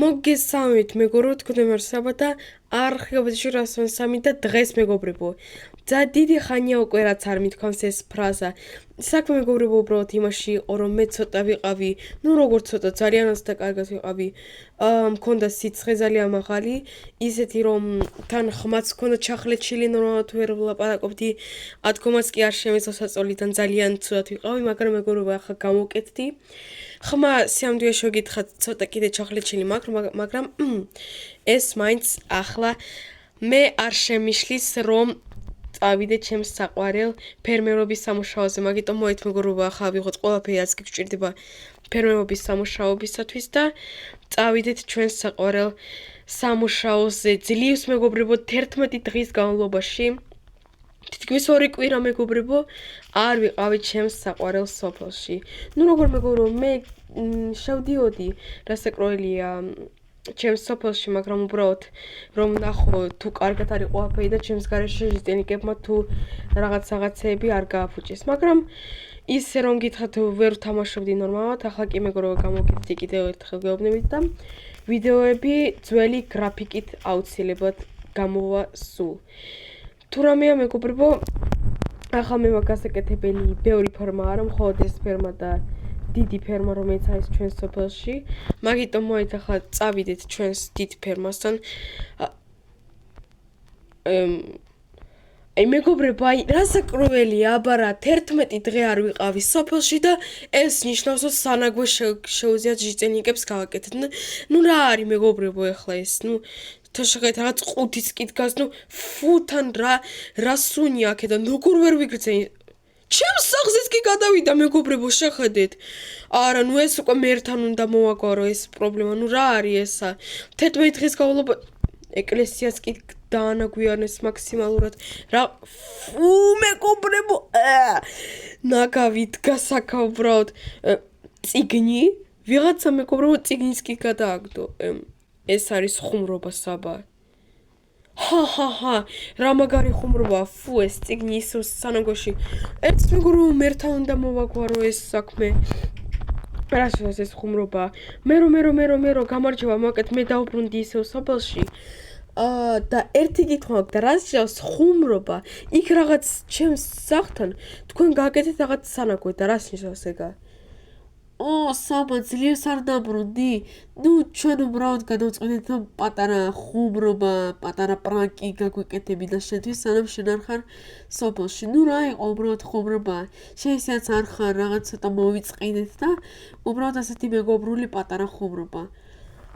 მოგესალმებით მეგობრო, თქვენ არსება და არხებაში რასვენ სამი და დღეს მეგობრებო. და დიდი ხანია უკვე რაც არ მithქვამს ეს ფრაზა. საქმე მეგობრებო უბრალოდ იმაში იყო რომ მე ცოტა ვიყავი, ну როგორ ცოტა ძალიანაც და კარგად ვიყავი. მქონდა სიცხე ძალიან მაღალი, ისეთი რომ თან ხმაც მქონდა ჩახლეჩილი, ნორმალურად ვერ ვლაპარაკობდი. ათქომაც კი არ შემეძლო საწოლიდან ძალიან ცუდად ვიყავი, მაგრამ მეგობრებო ახლა გამოვკეთდი. ხმა სიამდვილე შეგითხრათ ცოტა კიდე ჩახლეჩილი მაგრამ ეს მაინც ახლა მე არ შემიშლის რომ წავიდე ჩემს საყვარელ ფერმერობის სამუშაოზე, მაგიტომ მოით მეგობრებო ახლა ვიღოთ ყველაფერი რაც გიგვჭირდება ფერმერობის სამუშაოებისათვის და წავიდეთ ჩვენს საყვარელ სამუშაოზე. ძლივს მეგობრებო 11 დღის განმავლობაში თითქმის 2 კვირა მეგობრებო არ ვიყავი ჩემს საყვარელ სოფელში. ну როგორ მეგობრებო მე შევდიოდი რასაკვირველია ჩემს სოფელში, მაგრამ უბრალოდ რომ ნახო თუ კარგად არის ყველაფერი და ჩემს გარეშე ჟიტენიკებმა თუ რაღაცეები არ გააფუჭეს. მაგრამ ისე რომ გითხრათ ვერ ვთამაშობდი ნორმალურად, ახლა კი მეგობრებო გამოვკეთდი კიდევ ერთხელ გეუბნებით და ვიდეოები ძველი გრაფიკით აუცილებლად გამოვა სულ. თუ რამეა მეგობრებო, ახლა მე მაგასაკეთებელი ბევრი ფერმა არა, მხოლოდ ეს ფერმა და დიდი ფერმა რომელიც არის ჩვენს სოფელში. მაგიტომ მოით ახლა წავიდეთ ჩვენს დიდ ფერმასთან. აი მეგობრებო, აი რასაკვირველია, აბარა 11 დღე არ ვიყავი სოფელში და ეს ნიშნავს რომ სანაგვე შეუძლიათ ჟიტენიკებს გავაკეთეთ. ну რა არის მეგობრებო ახლა ეს, ну თაშხეთ რაღაც 5-იც კი დგას, ну ფუთან რა სუნია აქედან, როგორ ვერ ვიგრძენი. ჩემს სახლზეც კი გადავიდა მეგობრებო, შეხედეთ. არა, ну ეს უკვე მერთან უნდა მოვაგვარო ეს პრობლემა. ну რა არის ესა? 11 დღის განმავლობაში ეკლესიას კი დაანაგვიანეს მაქსიმალურად. რა ფუ მეგობრებო, ნაგავი დგას აქა უბრალოდ წიგნი, ვიღაცა მეგობრებო წიგნის კი გადააგდო. ეს არის ხუმრობა საბა. ჰა, რა მაგარი ხუმრობა, ფუ ეს წიგნი ისევ სანაგვეში. ეს მეგობრებო მერთან უნდა მოვაგვარო ეს საქმე. რაშიც ეს ხუმრობა. მე გამარჯობა, მოკეთ მე დავბრუნდი ისევ სოფელში. და ერთი კითხვა მაქვს და რაც შეავს ხუმრობა, იქ რაღაც ჩემს სახლთან თქვენ გააკეთეთ რაღაც სანაგვე და რას ნიშნავს ეგა? საბა ძლივს არ დაბრუნდი? ну ჩვენ უბრალოდ გადავწყვეტეთ რომ პატარა ხუმრობა, პატარა პრანკი გაგვიკეთები და შენთვის სანამ შენ არ ხარ სოფელში. ну რა იყო უბრალოდ ხუმრობა, შენ ისაც არ ხარ, რაღაც ცოტა მოვიწყინეთ და უბრალოდ ასეთი მეგობრული პატარა ხუმრობა.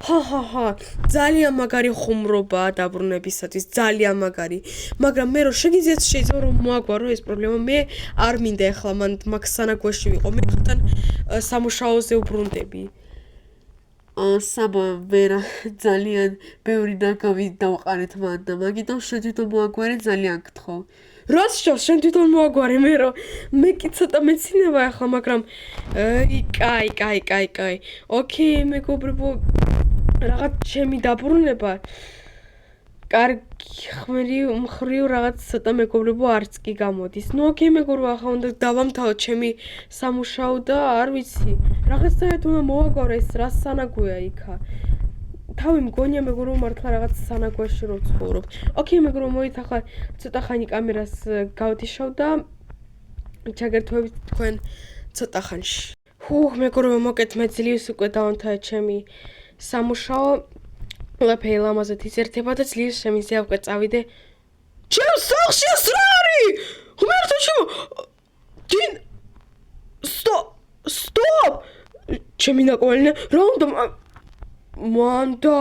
ჰა, ძალიან მაგარი ხუმრობაა დაბრუნებისათვის, ძალიან მაგარი. მაგრამ მე რომ შეიძლება რომ მოაგვარო ეს პრობლემა, მე არ მინდა ახლა მან მაგ სანაგვეში ვიყო, მე ხთან სამუშაოზე უბრუნდები. საბა ვერა ძალიან ბევრი ნაგავი დავყარეთ მან და მაგიტომ შენ თვითონ მოაგვარე, ძალიან გთხოვ. რას შევს შენ თვითონ მოაგვარე მე რომ მე კი ცოტა მეცინება ახლა, მაგრამ კაი. ოკეი მეგობრებო, რაღაც ჩემი დაბრუნება კარგი მხრივ რაღაც ცოტა მეგობრებო არც კი გამოდის. ну ოკეი მეგობრებო, ახლა უნდა დავამთავროთ ჩემი სამუშაო და არ ვიცი რაღაცაერთ უნდა მოვაგვარო ეს რა სანაგვეა იქა. თავი მგონია მეგობრებო მართლა რაღაც სანაგვეში რომ ცხოვრობ. ოკეი მეგობრებო, მოით ახლა ცოტა ხანი კამერას გავდიშავ და ჩაგერთვებით თქვენ ცოტა ხანში. მეგობრებო, მოკეთ მე ძლივს უკვე დავამთავრე ჩემი სამუშაო, ყველაფერი ლამაზად იზრდება და ძლივს შემიძლია უკვე წავიდე ჩემს სახლში. ეს რა არის? ღმერთო ჩემო, სტოპ! ჩემი ნაკვალია, რა უნდა მანდა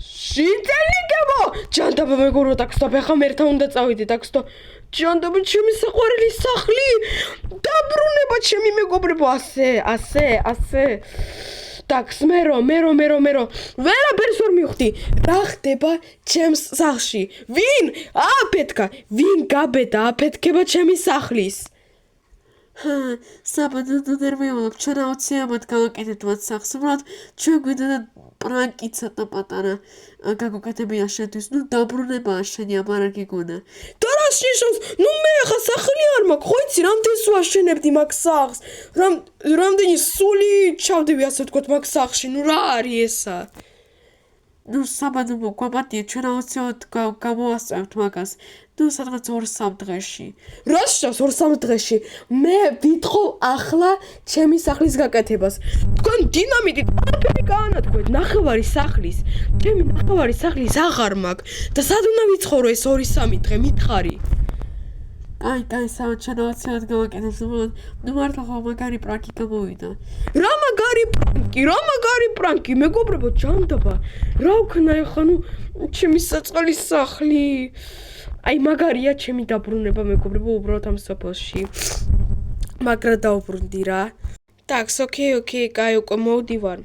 ჟიტენიკებო, ჯანდაბა მეგობრებო, დაგსტოპ, ახლა მერთან უნდა წავიდე, დაგსტოპ. ჯანდაბა ჩემი საყვარელი სახლი, დაბრუნება ჩემი მეგობრებო, ასე. დაგს მერო, ვერაფერს ვერ მივხვდი. რა ხდება ჩემს სახლში? ვინ აფეთქა? ვინ გაბედა აფეთქება ჩემი სახლის? საბა ვერ მივხვდი, ჩვენ აუცილებლად გავაკეთეთ მათ სახლს, უბრალოდ ჩვენ გვინდა და პრანკი ცოტა პატარა გაგვიკეთებია შენთვის. ну დაბრუნებაა შენი, აბა რა გიგონა? და რა რას ნიშნავს? ნუ მე ახლა სახლი არ მაქვს, ხო იცი, რამდენს ვაშენებდი მაგ სახლს? რამდენი სული ჩავდები ასე ვთქვათ მაგ სახლში, ნუ რა არის ესა? ნუ საბადო გვაბატია ჩვენ აუცილებლად გამოვასწრებთ მაგას. ნუ სადღაც 2-3 დღეში. რა შეშავს 2-3 დღეში? მე ვითხოვ ახლა ჩემი სახლის გაკეთებას. თქვენ დინამიტით ყველაფერი გაანადგურეთ ნახევარი სახლის. ჩემი ნახევარი სახლის აღარ მაქვს და სად უნდა ვიცხოვრო ეს 2-3 დღე მითხარი? აი, საერთოდ ჩვენ აუცილებლად გავაკეთებთ. ნუ მართლა ხო მაგარი პრანკი გამოვიდა. რა მაგარი პრანკი, მეგობრებო, ჯანდაბა. რა ვქნა ეხლა, ნუ ჩემი საწყალი სახლი. აი მაგარია ჩემი დაბრუნება, მეგობრებო, უბრალოდ ამ სოფელში. მაგრა დაუბრუნდი რა. ტაქს, ოკეი, კაი, უკვე მოვდივარ.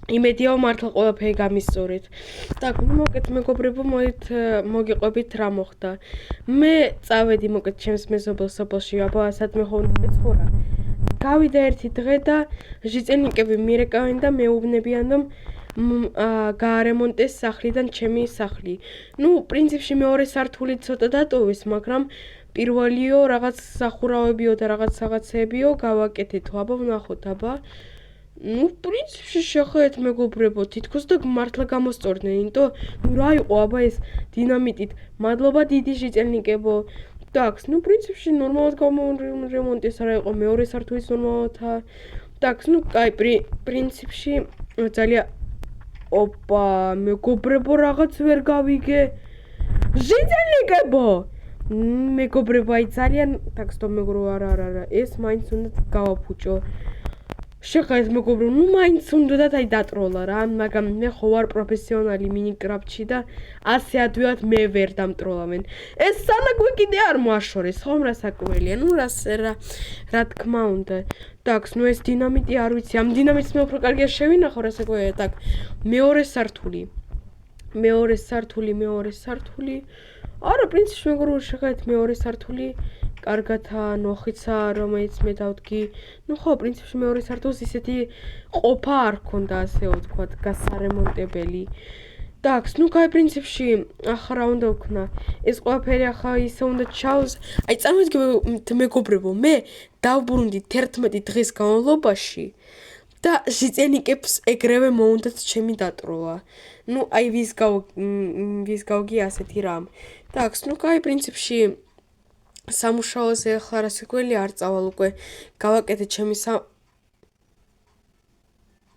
იმედია მართლა ყველაფერი გამისწორეთ. Так, მოკეთ მეგობრებო, მოგიყვებით რა მოხდა. მე წავედი მოკეთ ჩემს მეზობელ სოფელში, აბა სადმე ხო უნდა ეცხოვრა. გავიდა ერთი დღე და ჟიწენიკები მირეკავენ და მეუბნებიან რომ გაარემონტეს სახლიდან ჩემი სახლი. ნუ პრინციპში მეორე სართული ცოტა დატოვეს, მაგრამ პირველიო რაღაც სახურავებიო და რაღაც რაღაცეებიო გავაკეთეთ. აბა ვნახოთ, აბა. ნუ პრინციპში შეხედეთ მეგობრებო, თითქოს და მართლა გამოსწორდნენ, იმიტომ ნუ რა იყო აბა ეს დინამიტით. მადლობა დიდი ჟიწენიკებო. Так, ну, принципში ნორმალურად გამორემონტეს, არა იყო მეორე სართულის ნორმალურთა. Так, ну, კაი, პრინციპში ძალიან ოპა, მეგობრებო, რაღაც ვერ გავიგე. ჟიწენიკებო! მეგობრებო, აი ძალიან, так, стоп, მეგობრებო, არა, ეს მაინც უნდა გავაფუჭო. შეხედეთ მეგობრებო, ნუ მაინც უნდათ აი დატროლა რა, მაგრამ მე ხო ვარ პროფესიონალი მინიკრაფტში და ასე ადვილად მე ვერ დამტროლავენ. ეს სანაგვე კიდე არ მოაშორეს, ხომ რა საკველია, ნუ რა თქმა უნდა. Так, ну ეს დინამიტი არ ვიცი, ამ დინამიტს მე უფრო კარგია შევინახო რა საკველია. Так, მეორე სართული. არა, პრინციპში მეგობრებო, შეხედეთ მეორე სართული. კარგათა ნოხიცა, რომელიც მე დავდგი. ნუ ხო, პრინციპში მეორე სართულს ისეთი ყოფა არ ქონდა, ასე ვთქვათ, გასარემონტებელი. Так, ну კაი, პრინციპში ახლა რა უნდა ვქნა? ეს ყველაფერი ახლა ისე უნდა ჩავს. აი, წარმოგიდგენთ მეგობრებო, მე დავბრუნდი 11 დღის განმავლობაში და ჟიწენიკებს ეგრევე მოუნდათ ჩემი დატროვა. ნუ აი ვის გავგი ასეთი რამ. Так, ну კაი, პრინციპში სამუშაოზე ახლა რა საკველი არ წავალ უკვე გავაკეთე ჩემი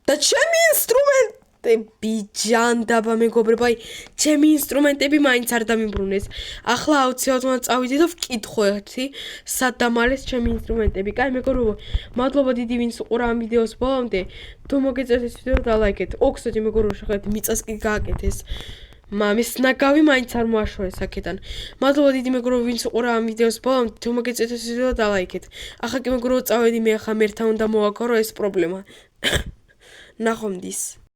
და ჩემი ინსტრუმენტები ჯანდაბა მეგობრებო, აი ჩემი ინსტრუმენტები მაინც არ დამიბრუნეს. ახლა აუცილებლად უნდა წავიდე და ვკითხო ერთი სად დამალეს ჩემი ინსტრუმენტები. კაი მეგობრებო, მადლობა დიდი ვინც უყურა ამ ვიდეოს ბოლომდე. თუ მოგეწონათ ეს ვიდეო დალაიქეთ. ოქსოდი მეგობრებო, შეხედეთ მიწას კი გააკეთეს. მამის ნაგავი მაინც არ მოაშორეს აქედან. მადლობა დიდი მეგობრებო, ვინც უყურა ამ ვიდეოს ბოლომდე. თუ მოგეწონათ ეს ვიდეო დალაიქეთ. ახლა კი მეგობრებო, წავედი მე ახლა მერთან უნდა მოვაქარო ეს პრობლემა. ნახვამდის.